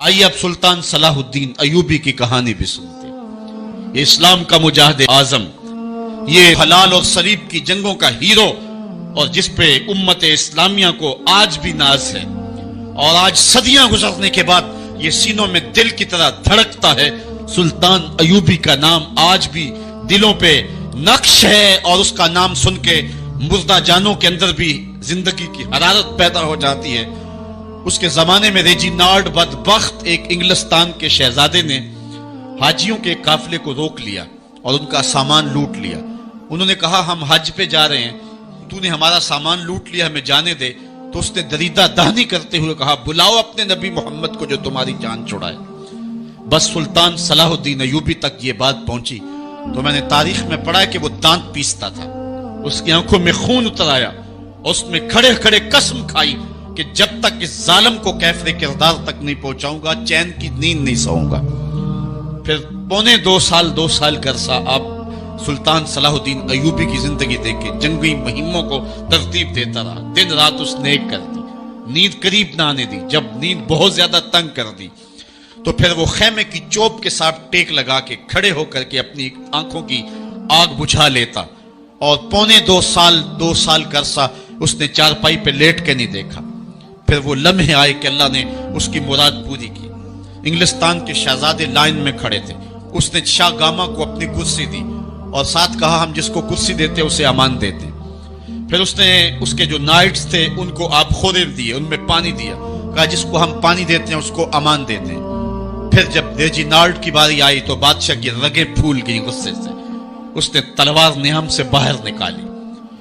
آئیے اب سلطان صلاح الدین ایوبی کی کہانی بھی سنتے ہیں۔ یہ اسلام کا مجاہد اعظم، یہ حلال اور صلیب کی جنگوں کا ہیرو، اور جس پہ امت اسلامیہ کو آج بھی ناز ہے، اور آج صدیاں گزرنے کے بعد یہ سینوں میں دل کی طرح دھڑکتا ہے۔ سلطان ایوبی کا نام آج بھی دلوں پہ نقش ہے، اور اس کا نام سن کے مردہ جانوں کے اندر بھی زندگی کی حرارت پیدا ہو جاتی ہے۔ اس کے زمانے میں ریجینالڈ بدبخت ایک انگلستان کے شہزادے نے حاجیوں کے قافلے کو روک لیا اور ان کا سامان لوٹ لیا۔ انہوں نے کہا ہم حج پہ جا رہے ہیں، تو نے ہمارا سامان لوٹ لیا، ہمیں جانے دے۔ تو اس نے دریدہ دہنی کرتے ہوئے کہا بلاؤ اپنے نبی محمد کو جو تمہاری جان چھڑائے۔ بس سلطان صلاح الدین ایوبی تک یہ بات پہنچی تو میں نے تاریخ میں پڑھا ہے کہ وہ دانت پیستا تھا، اس کی آنکھوں میں خون اتر آیا، اس میں کھڑے کھڑے قسم کھائی کہ جب تک اس ظالم کو کیفر کردار تک نہیں پہنچاؤں گا چین کی نیند نہیں سوؤں گا۔ پھر پونے 2 سال کا عرصہ آپ سلطان صلاح الدین ایوبی کی زندگی دیکھے، جنگی مہموں کو ترتیب دیتا رہا، دن رات اس نے ایک کر دی، نیند قریب نہ آنے دی۔ جب نیند بہت زیادہ تنگ کر دی تو پھر وہ خیمے کی چوب کے ساتھ ٹیک لگا کے کھڑے ہو کر کے اپنی آنکھوں کی آگ بجھا لیتا، اور پونے 2 سال کا عرصہ اس نے چارپائی پہ لیٹ کے نہیں دیکھا۔ پھر وہ لمحے آئے کہ اللہ نے اس کی مراد پوری کی۔ انگلستان کے شہزادے لائن میں کھڑے تھے، اس نے شاہ گاما کو اپنی کرسی دی اور ساتھ کہا ہم جس کو کرسی دیتے اسے امان دیتے۔ پھر اس نے اس کے جو نائٹس تھے ان کو آب خورے دیے، ان میں پانی دیا، کہا جس کو ہم پانی دیتے ہیں اس کو امان دیتے ہیں۔ پھر جب ریجینالڈ کی باری آئی تو بادشاہ کی رگیں پھول گئی غصے سے، اس نے تلوار نیام سے باہر نکالی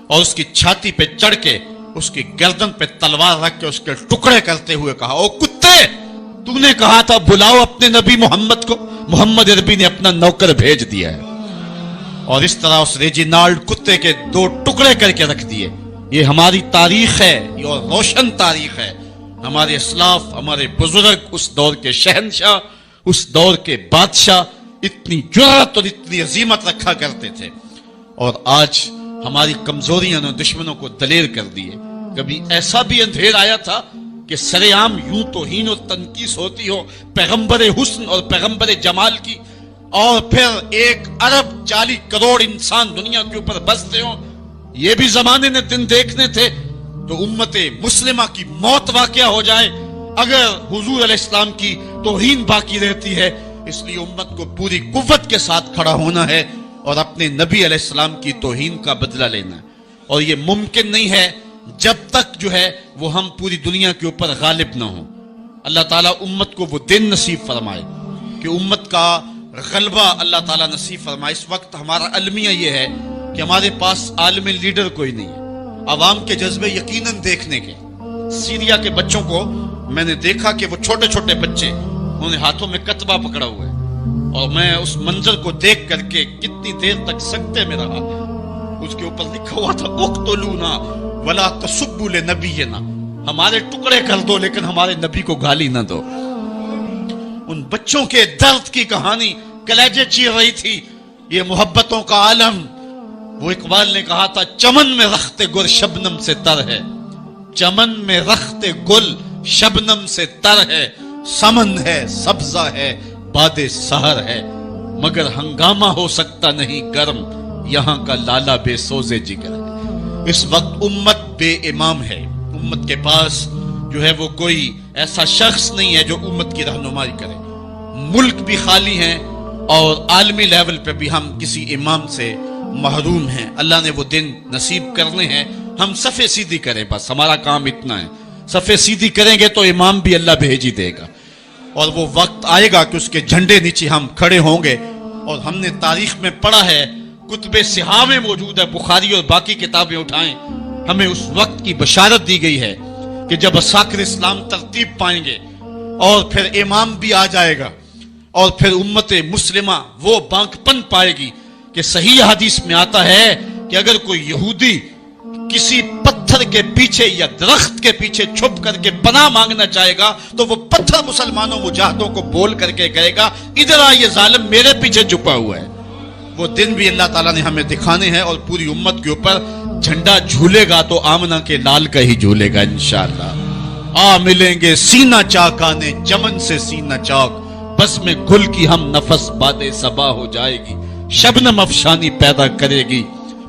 اور اس کی چھاتی پہ چڑھ کے اس کی گردن پہ تلوار رکھ کے اس کے ٹکڑے کرتے ہوئے کہا او کتے، تو نے کہا تھا بلاؤ اپنے نبی محمد کو، محمد عربی نے اپنا نوکر بھیج دیا ہے۔ اور اس طرح اس ریجینالڈ کتے کے 2 ٹکڑے کر کے رکھ دیے۔ یہ ہماری تاریخ ہے، یہ روشن تاریخ ہے۔ ہمارے اسلاف، ہمارے بزرگ، اس دور کے شہنشاہ، اس دور کے بادشاہ اتنی جرأت اور اتنی عظیمت رکھا کرتے تھے، اور آج ہماری کمزوریاں نے دشمنوں کو دلیر کر دیے۔ کبھی ایسا بھی اندھیر آیا تھا کہ سرے عام یوں توہین اور تنقیص ہوتی ہو پیغمبر حسن اور پیغمبر جمال کی، اور پھر 1 ارب 40 کروڑ انسان دنیا کے اوپر بستے ہوں۔ یہ بھی زمانے نے دن دیکھنے تھے تو امت مسلمہ کی موت واقع ہو جائے اگر حضور علیہ السلام کی توہین باقی رہتی ہے۔ اس لیے امت کو پوری قوت کے ساتھ کھڑا ہونا ہے اور اپنے نبی علیہ السلام کی توہین کا بدلہ لینا ہے، اور یہ ممکن نہیں ہے جب تک جو ہے وہ ہم پوری دنیا کے اوپر غالب نہ ہوں۔ اللہ تعالیٰ امت کو وہ دن نصیب فرمائے کہ امت کا غلبہ اللہ تعالیٰ نصیب فرمائے۔ اس وقت ہمارا المیہ یہ ہے کہ ہمارے پاس عالم لیڈر کوئی نہیں ہے، عوام کے جذبے یقیناً دیکھنے کے۔ سیریا کے بچوں کو میں نے دیکھا کہ وہ چھوٹے چھوٹے بچے، انہوں نے ہاتھوں میں کتبہ پکڑا ہوا ہے، اور میں اس منظر کو دیکھ کر کے کتنی دیر تک سکتے میں رہا۔ اس کے اوپر لکھا ہوا تھا اقتلونا ولا تسبوا لنبینا، ہمارے ٹکڑے کر دو لیکن ہمارے نبی کو گالی نہ دو۔ ان بچوں کے درد کی کہانی کلیجے چیر رہی تھی۔ یہ محبتوں کا عالم، وہ اقبال نے کہا تھا چمن میں رخت گل شبنم سے تر ہے، چمن میں رخت گل شبنم سے تر ہے، سمن ہے سبزہ ہے باد سحر ہے، مگر ہنگامہ ہو سکتا نہیں گرم، یہاں کا لالا بے سوزے جگر ہے۔ اس وقت امت بے امام ہے، امت کے پاس جو ہے وہ کوئی ایسا شخص نہیں ہے جو امت کی رہنمائی کرے۔ ملک بھی خالی ہیں اور عالمی لیول پہ بھی ہم کسی امام سے محروم ہیں۔ اللہ نے وہ دن نصیب کرنے ہیں، ہم صفے سیدھی کریں، بس ہمارا کام اتنا ہے۔ صفے سیدھی کریں گے تو امام بھی اللہ بھیج ہی دے گا، اور وہ وقت آئے گا کہ اس کے جھنڈے نیچے ہم کھڑے ہوں گے۔ اور ہم نے تاریخ میں پڑھا ہے، کتب صحاح میں موجود ہے، بخاری اور باقی کتابیں اٹھائیں، ہمیں اس وقت کی بشارت دی گئی ہے کہ جب اساکر اسلام ترتیب پائیں گے اور پھر امام بھی آ جائے گا، اور پھر امت مسلمہ وہ بانکپن پائے گی کہ صحیح حدیث میں آتا ہے کہ اگر کوئی یہودی کسی پتھر کے پیچھے یا درخت کے پیچھے چھپ کر کے پناہ مانگنا چاہے گا تو وہ پتھر مسلمانوں مجاہدوں کو بول کر کے کہے گا ادھر آ، یہ ظالم میرے پیچھے چھپا ہوا ہے۔ وہ دن بھی اللہ تعالیٰ نے ہمیں دکھانے ہیں، اور پوری امت کے اوپر جھنڈا جھولے گا تو آمنہ کے لال کا ہی جھولے گا انشاءاللہ۔ آ ملیں گے سینہ چاک آنے چمن سے سینہ چاک، بس میں گل کی ہم نفس باد صبا ہو جائے گی، شبنم افشانی پیدا کرے گی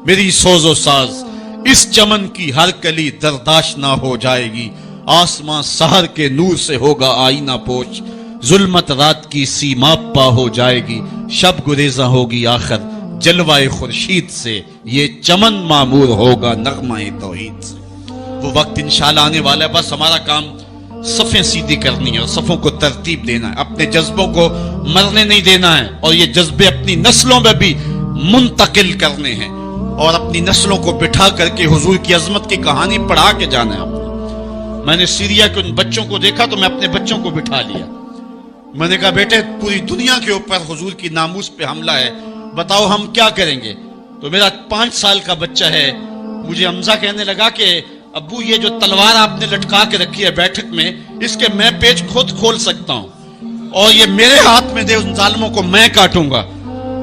میری سوز و ساز، اس چمن کی ہر کلی درداش نہ ہو جائے گی، آسمان سحر کے نور سے ہوگا آئینہ پوش، ظلمت رات کی سیما پا ہو جائے گی، شب گریزاں ہوگی آخر جلوہ خورشید سے، یہ چمن معمور ہوگا نغمہ توحید سے۔ وہ وقت انشاءاللہ آنے والا ہے، بس ہمارا کام صفیں سیدھی کرنی ہے اور صفوں کو ترتیب دینا ہے، اپنے جذبوں کو مرنے نہیں دینا ہے، اور یہ جذبے اپنی نسلوں میں بھی منتقل کرنے ہیں، اور اپنی نسلوں کو بٹھا کر کے حضور کی عظمت کی کہانی پڑھا کے جانا ہے۔ میں نے سیریا کے ان بچوں کو دیکھا تو میں اپنے بچوں کو بٹھا لیا، میں نے کہا بیٹے پوری دنیا کے اوپر حضور کی ناموس پہ حملہ ہے، بتاؤ ہم کیا کریں گے؟ تو میرا 5 سال کا بچہ ہے، مجھے حمزہ کہنے لگا کہ ابو یہ جو تلوار آپ نے لٹکا کے رکھی ہے بیٹھک میں، اس کے میں پیچ خود کھول سکتا ہوں اور یہ میرے ہاتھ میں دے، ان ظالموں کو میں کاٹوں گا۔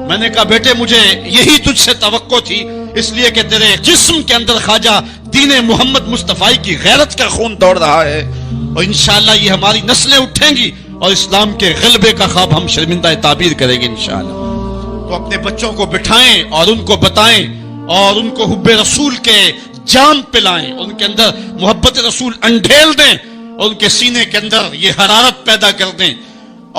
میں نے کہا بیٹے مجھے یہی تجھ سے توقع تھی، اس لیے کہ تیرے جسم کے اندر خواجہ دین محمد مصطفی کی غیرت کا خون دوڑ رہا ہے، اور انشاءاللہ یہ ہماری نسلیں اٹھیں گی اور اسلام کے غلبے کا خواب ہم شرمندہ تعبیر کریں گے انشاءاللہ۔ تو اپنے بچوں کو بٹھائیں اور ان کو بتائیں اور ان کو حب رسول کے جام پلائیں، ان کے اندر محبت رسول انڈھیل دیں اور ان کے سینے کے اندر یہ حرارت پیدا کر دیں،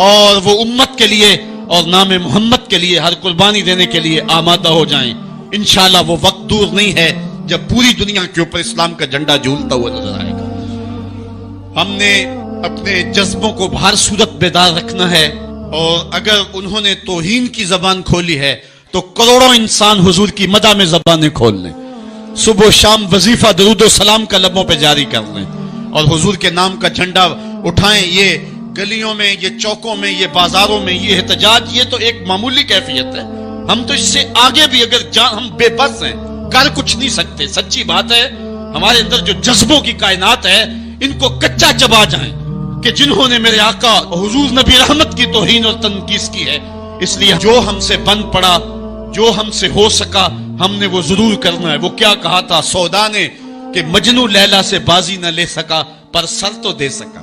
اور وہ امت کے لیے اور نام محمد کے لیے ہر قربانی دینے کے لیے آمادہ ہو جائیں۔ انشاءاللہ وہ وقت دور نہیں ہے جب پوری دنیا کے اوپر اسلام کا جھنڈا جھولتا ہوا نظر آئے گا۔ ہم نے اپنے جذبوں کو بہر صورت بیدار رکھنا ہے، اور اگر انہوں نے توہین کی زبان کھولی ہے تو کروڑوں انسان حضور کی مدح میں زبانیں کھول لیں، صبح و شام وظیفہ درود و سلام کا لبوں پہ جاری کر لیں، اور حضور کے نام کا جھنڈا اٹھائیں۔ یہ گلیوں میں، یہ چوکوں میں، یہ بازاروں میں یہ احتجاج، یہ تو ایک معمولی کیفیت ہے، ہم تو اس سے آگے بھی اگر ہم بے بس ہیں، کر کچھ نہیں سکتے۔ سچی بات ہے، ہمارے اندر جو جذبوں کی کائنات ہے ان کو کچا چبا جائیں کہ جنہوں نے میرے آقا حضور نبی رحمت کی توہین اور تنقیص کی ہے، اس لیے جو ہم سے بن پڑا، جو ہم سے ہو سکا ہم نے وہ ضرور کرنا ہے۔ وہ کیا کہا تھا سودا نے کہ مجنو لیلا سے بازی نہ لے سکا پر سر تو دے سکا،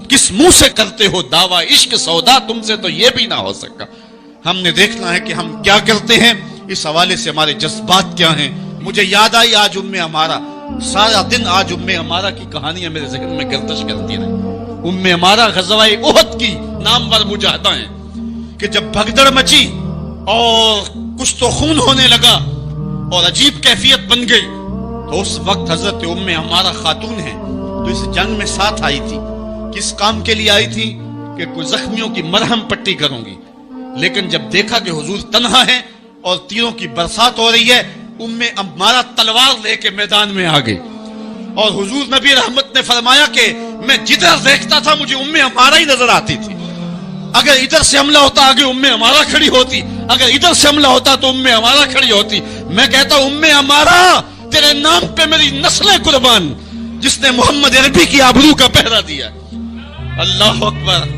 کس منہ سے کرتے ہو دعویٰ عشق سودا، تم سے تو یہ بھی نہ ہو سکا۔ ہم نے دیکھنا ہے کہ ہم کیا کرتے ہیں، اس حوالے سے ہمارے جذبات کیا ہیں۔ مجھے یاد آئی آج عمارہ، سارا دن آج عمارہ کی کہانیاں میرے ذہن میں گردش کرتی رہی۔ عمارہ غزوہ احد کی نامور مجاہدہ ہیں کہ جب بھگدڑ مچی اور کچھ تو خون ہونے لگا اور عجیب کیفیت بن گئی، تو اس وقت حضرت عمارہ خاتون ہیں تو اس جنگ میں ساتھ آئی تھی، کس کام کے لیے آئی تھی کہ کوئی زخمیوں کی مرہم پٹی کروں گی، لیکن جب دیکھا کہ حضور تنہا ہے اور تیروں کی برسات ہو رہی ہے، عمارہ تلوار لے کے میدان میں آ گئی، اور حضور نبی رحمت نے فرمایا کہ میں جدھر دیکھتا تھا مجھے عمارہ ہی نظر آتی تھی، اگر ادھر سے حملہ ہوتا آگے عمارہ کھڑی ہوتی، اگر ادھر سے حملہ ہوتا تو عمارہ کھڑی ہوتی۔ میں کہتا ہوں عمارہ تیرے نام پہ میری نسلیں قربان، جس نے محمد عربی کی آبرو کا پہرا دیا۔ اللہ اکبر۔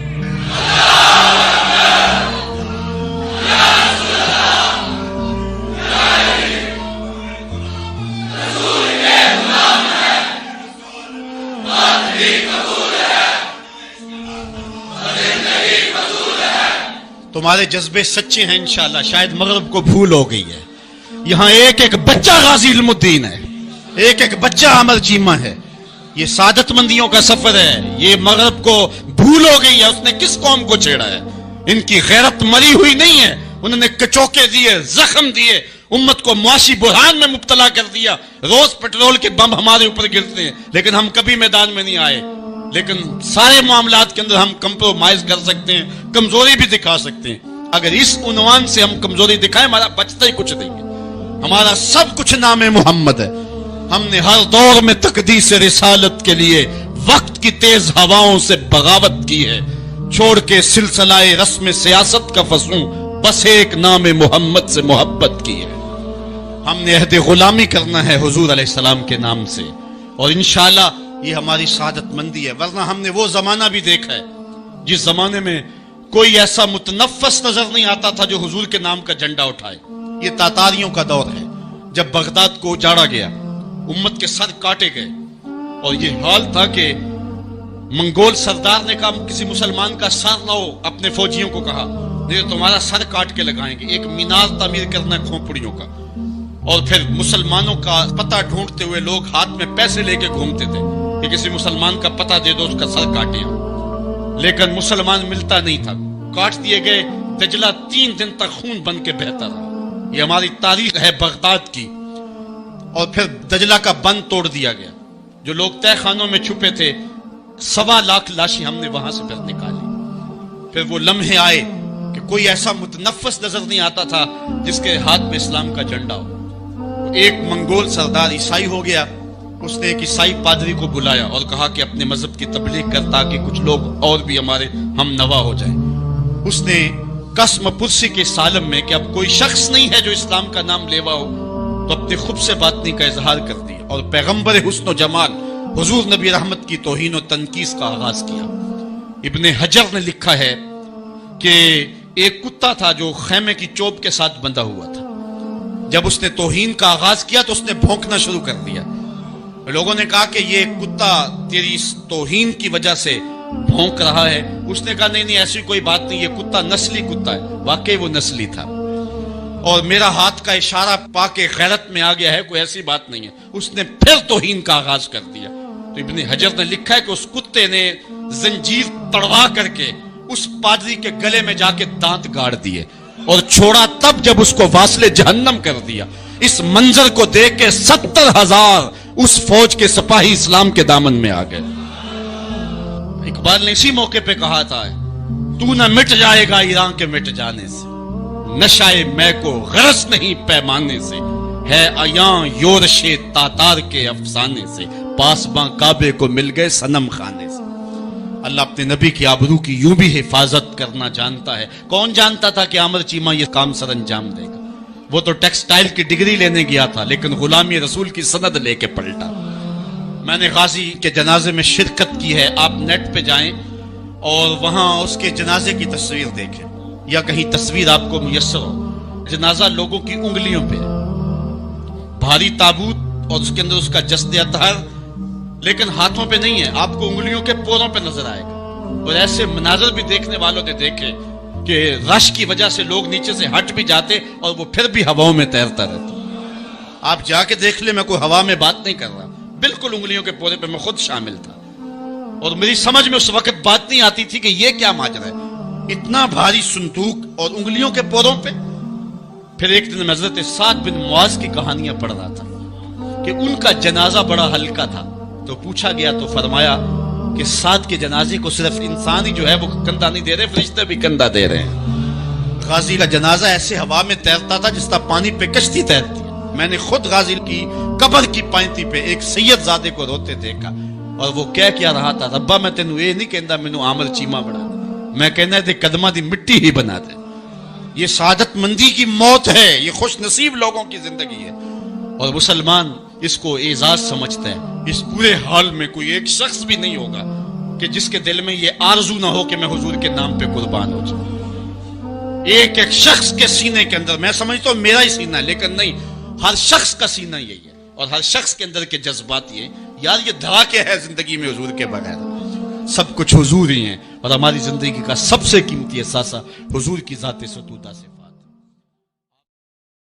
تمہارے جذبے سچے ہیں انشاءاللہ، شاید مغرب کو بھول ہو گئی ہے، یہاں ایک ایک بچہ غازی علم الدین ہے، ایک ایک بچہ عمر چیمہ ہے، یہ سعادت مندیوں کا سفر ہے۔ یہ مغرب کو بھول ہو گئی ہے، اس نے کس قوم کو چھیڑا ہے؟ ان کی غیرت مری ہوئی نہیں ہے، انہوں نے کچوکے دیے، زخم دیے، امت کو معاشی بحران میں مبتلا کر دیا۔ روز پیٹرول کے بم ہمارے اوپر گرتے ہیں لیکن ہم کبھی میدان میں نہیں آئے، لیکن سارے معاملات کے اندر ہم کمپرومائز کر سکتے ہیں، کمزوری بھی دکھا سکتے ہیں۔ اگر اس عنوان سے ہم کمزوری دکھائیں ہمارا بچتا ہی کچھ نہیں ہے، ہمارا سب کچھ نام محمد ہے۔ ہم نے ہر دور میں تقدیس رسالت کے لیے وقت کی تیز ہواؤں سے بغاوت کی ہے، چھوڑ کے سلسلہ رسم سیاست کا فسوں بس ایک نام محمد سے محبت کی ہے۔ ہم نے عہد غلامی کرنا ہے حضور علیہ السلام کے نام سے، اور انشاءاللہ یہ ہماری سعادت مندی ہے۔ ورنہ ہم نے وہ زمانہ بھی دیکھا ہے جس زمانے میں کوئی ایسا متنفس نظر نہیں آتا تھا جو حضور کے نام کا جھنڈا اٹھائے۔ یہ تاتاریوں کا دور ہے، جب بغداد کو اجاڑا گیا، امت کے سر کاٹے گئے، اور یہ حال تھا کہ منگول سردار نے کہا کسی مسلمان کا سر لاؤ، اپنے فوجیوں کو کہا، نہیں تو تمہارا سر کاٹ کے لگائیں گے۔ ایک مینار تعمیر کرنا کھوپڑیوں کا، اور پھر مسلمانوں کا پتہ ڈھونڈتے ہوئے لوگ ہاتھ میں پیسے لے کے گھومتے تھے کہ کسی مسلمان کا پتہ دے دو، اس کا سر کاٹے ہم، لیکن مسلمان ملتا نہیں تھا، کاٹ دیے گئے۔ دجلہ 3 دن تک خون بن کے بہتا رہا۔ یہ ہماری تاریخ ہے بغداد کی۔ اور پھر دجلہ کا بند توڑ دیا گیا، جو لوگ تہ خانوں میں چھپے تھے 1.25 لاکھ لاشیں ہم نے وہاں سے پھر نکالی۔ پھر وہ لمحے آئے کہ کوئی ایسا متنفس نظر نہیں آتا تھا جس کے ہاتھ میں اسلام کا جھنڈا ہو۔ ایک منگول سردار عیسائی ہو گیا، اس نے ایک عیسائی پادری کو بلایا اور کہا کہ اپنے مذہب کی تبلیغ کر تاکہ کچھ لوگ اور بھی ہمارے ہم نوا ہو جائیں۔ اس نے قسم پرسی کے سالم میں کہ اب کوئی شخص نہیں ہے جو اسلام کا نام لیوا ہو، تو اپنے خود سے باطنی کا اظہار کر دیا اور پیغمبر حسن و جمال حضور نبی رحمت کی توہین و تنقیص کا آغاز کیا۔ ابن حجر نے لکھا ہے کہ ایک کتا تھا جو خیمے کی چوب کے ساتھ بندھا ہوا تھا، جب اس نے توہین کا آغاز کیا تو اس نے بھونکنا شروع کر دیا۔ لوگوں نے کہا کہ یہ کتا تیری اس توہین کی وجہ سے بھونک رہا ہے۔ اس نے کہا نہیں ایسی کوئی بات نہیں، یہ کتا نسلی کتا ہے۔ واقعی وہ نسلی تھا، اور میرا ہاتھ کا اشارہ پا کے غیرت میں آ گیا ہے، کوئی ایسی بات نہیں ہے۔ اس نے پھر توہین کا آغاز کر دیا۔ تو ابن حجر نے لکھا ہے کہ اس کتے نے زنجیر تڑوا کر کے اس پادری کے گلے میں جا کے دانت گاڑ دیے اور چھوڑا تب جب اس کو واصل جہنم کر دیا۔ اس منظر کو دیکھ کے 70,000 اس فوج کے سپاہی اسلام کے دامن میں آ گئے۔ اقبال نے اسی موقع پہ کہا تھا، تو نہ مٹ جائے گا ایران کے مٹ جانے سے، نشائے میں کو غرض نہیں پیمانے سے، ہے عیاں یورش تاتار کے افسانے سے، پاسباں کعبے کو مل گئے صنم خانے سے۔ اللہ اپنے نبی کی آبرو کی یوں بھی حفاظت کرنا جانتا ہے۔ کون جانتا تھا کہ عامر چیمہ یہ کام سر انجام دے گا؟ وہ تو ٹیکسٹائل کی ڈگری لینے گیا تھا، لیکن غلامی رسول کی سند لے کے پلٹا۔ میں نے غازی کے جنازے میں شرکت کی ہے، آپ نیٹ پہ جائیں اور وہاں اس کے جنازے کی تصویر دیکھیں، یا کہیں تصویر آپ کو میسر ہو۔ جنازہ لوگوں کی انگلیوں پہ ہے، بھاری تابوت اور اس کے اندر اس کا جسد اطہر، لیکن ہاتھوں پہ نہیں ہے، آپ کو انگلیوں کے پوروں پہ نظر آئے گا۔ اور ایسے مناظر بھی دیکھنے والوں نے دیکھے کہ رش کی وجہ سے لوگ نیچے سے ہٹ بھی جاتے اور وہ پھر بھی ہواؤں میں تیرتا رہتا۔ آپ جا کے دیکھ لیں، میں کوئی ہوا میں بات نہیں کر رہا، بالکل انگلیوں کے پورے پہ میں خود شامل تھا، اور میری سمجھ میں اس وقت بات نہیں آتی تھی کہ یہ کیا ماجرا ہے، اتنا بھاری صندوق اور انگلیوں کے پوروں پہ۔ پھر ایک دن میں حضرت سعد بن معاذ کی کہانیاں پڑھ رہا تھا کہ ان کا جنازہ بڑا ہلکا تھا، تو پوچھا گیا تو فرمایا کہ سعد کے جنازے کو صرف انسان ہی جو ہے وہ کندھا نہیں دے رہے، فرشتے بھی کندھا دے رہے ہیں۔ غازی کا جنازہ ایسے ہوا میں تیرتا تھا جس طرح پانی پہ کشتی تیرتی ہے۔ میں نے خود غازی کی قبر کی پائنتی پہ ایک سید زادے کو روتے دیکھا، اور وہ کیا رہا تھا، ربا میں تینوں یہ نہیں کہندا مینوں عامر چیمہ بنا دے، میں کہنا تے قدماں دی مٹی ہی بنا دے۔ یہ سعادت مندی کی موت ہے، یہ خوش نصیب لوگوں کی زندگی ہے، اور مسلمان اس کو اعزاز سمجھتا ہے۔ اس پورے حال میں کوئی ایک شخص بھی نہیں ہوگا کہ جس کے دل میں یہ آرزو نہ ہو کہ میں حضور کے نام پہ قربان ہو جاؤں۔ ایک ایک شخص کے سینے کے اندر، میں سمجھتا ہوں میرا ہی سینہ ہے، لیکن نہیں، ہر شخص کا سینہ یہی ہے، اور ہر شخص کے اندر کے جذبات یہ یار یہ دھڑاکے ہے زندگی میں حضور کے بغیر، سب کچھ حضور ہی ہیں، اور ہماری زندگی کا سب سے قیمتی اثاثہ حضور کی ذات ستودہ سے